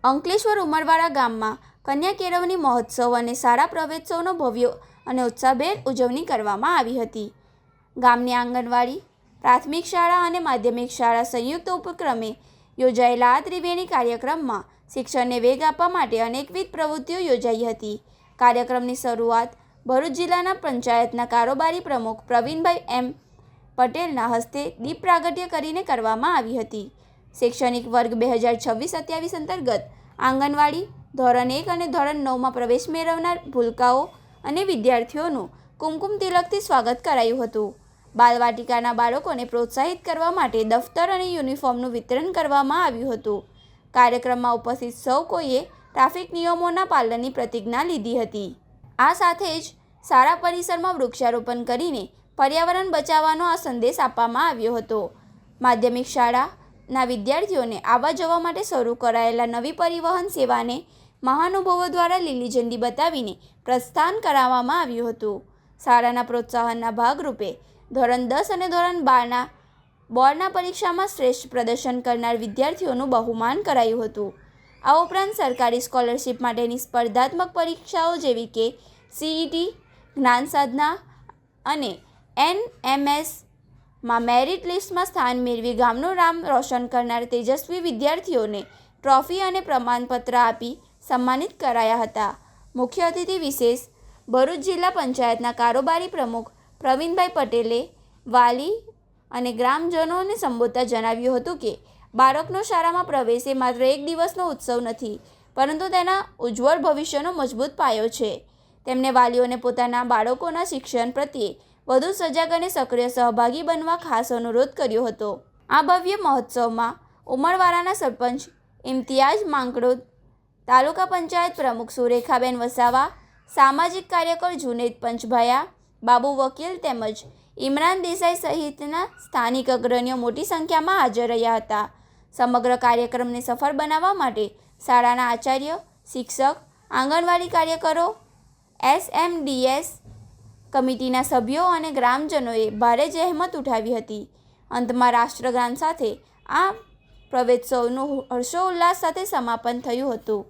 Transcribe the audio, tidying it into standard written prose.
અંકલેશ્વર ઉમરવાડા ગામમાં કન્યા કેળવણી મહોત્સવ અને શાળા પ્રવેશોત્સવનો ભવ્ય અને ઉત્સાહભેર ઉજવણી કરવામાં આવી હતી. ગામની આંગણવાડી, પ્રાથમિક શાળા અને માધ્યમિક શાળા સંયુક્ત ઉપક્રમે યોજાયેલા આ ત્રિવેણી કાર્યક્રમમાં શિક્ષણને વેગ આપવા માટે અનેકવિધ પ્રવૃત્તિઓ યોજાઈ હતી. કાર્યક્રમની શરૂઆત ભરૂચ જિલ્લાના પંચાયતના કારોબારી પ્રમુખ પ્રવીણભાઈ એમ પટેલના હસ્તે દીપ પ્રાગટ્ય કરીને કરવામાં આવી હતી. શૈક્ષણિક વર્ગ 2026-27 અંતર્ગત આંગણવાડી, ધોરણ 1 અને ધોરણ 9માં પ્રવેશ મેળવનાર ભૂલકાઓ અને વિદ્યાર્થીઓનું કુમકુમ તિલકથી સ્વાગત કરાયું હતું. બાલવાટિકાના બાળકોને પ્રોત્સાહિત કરવા માટે દફતર અને યુનિફોર્મનું વિતરણ કરવામાં આવ્યું હતું. કાર્યક્રમમાં ઉપસ્થિત સૌ કોઈએ ટ્રાફિક નિયમોના પાલનની પ્રતિજ્ઞા લીધી હતી. આ સાથે જ શાળા પરિસરમાં વૃક્ષારોપણ કરીને પર્યાવરણ બચાવવાનો આ સંદેશ આપવામાં આવ્યો હતો. માધ્યમિક શાળાના વિદ્યાર્થીઓને આવવા જવા માટે શરૂ કરાયેલા નવી પરિવહન સેવાને મહાનુભાવો દ્વારા લીલી ઝંડી બતાવીને પ્રસ્થાન કરાવવામાં આવ્યું હતું. શાળાના પ્રોત્સાહનના ભાગરૂપે ધોરણ 10 અને ધોરણ 12ના બોર્ડના પરીક્ષામાં શ્રેષ્ઠ પ્રદર્શન કરનાર વિદ્યાર્થીઓનું બહુમાન કરાયું હતું. આ ઉપરાંત સરકારી સ્કોલરશિપ માટેની સ્પર્ધાત્મક પરીક્ષાઓ જેવી કે CET, જ્ઞાન સાધના અને NMSમાં મેરિટ લિસ્ટમાં સ્થાન મેળવી ગામનું નામ રોશન કરનાર તેજસ્વી વિદ્યાર્થીઓને ટ્રોફી અને પ્રમાણપત્ર આપી સન્માનિત કરાયા હતા. મુખ્ય અતિથિ વિશેષ ભરૂચ જિલ્લા પંચાયતના કારોબારી પ્રમુખ પ્રવીણભાઈ પટેલે વાલી અને ગ્રામજનોને સંબોધતા જણાવ્યું હતું કે બાળકનો શાળામાં પ્રવેશ એ માત્ર એક દિવસનો ઉત્સવ નથી, પરંતુ તેના ઉજ્જવળ ભવિષ્યનો મજબૂત પાયો છે. તેમણે વાલીઓને પોતાના બાળકોના શિક્ષણ પ્રત્યે વધુ સજાગ અને સક્રિય સહભાગી બનવા ખાસ અનુરોધ કર્યો હતો. આ ભવ્ય મહોત્સવમાં ઉમરવાડાના સરપંચ ઇમ્તિયાઝ માંકડોદ, તાલુકા પંચાયત પ્રમુખ સુરેખાબેન વસાવા, સામાજિક કાર્યકર જુનેદ પંચભાયા, બાબુ વકીલ તેમજ ઇમરાન દેસાઈ સહિતના સ્થાનિક અગ્રણીઓ મોટી સંખ્યામાં હાજર રહ્યા હતા. સમગ્ર કાર્યક્રમને સફળ બનાવવા માટે શાળાના આચાર્ય, શિક્ષક, આંગણવાડી કાર્યકરો, SMDS કમિટીના સભ્યો અને ગ્રામજનોએ ભારે જહેમત ઉઠાવી હતી. અંતમાં રાષ્ટ્રગાન સાથે આ પ્રવેશોત્સવનું હર્ષોલ્લાસ સાથે સમાપન થયું હતું.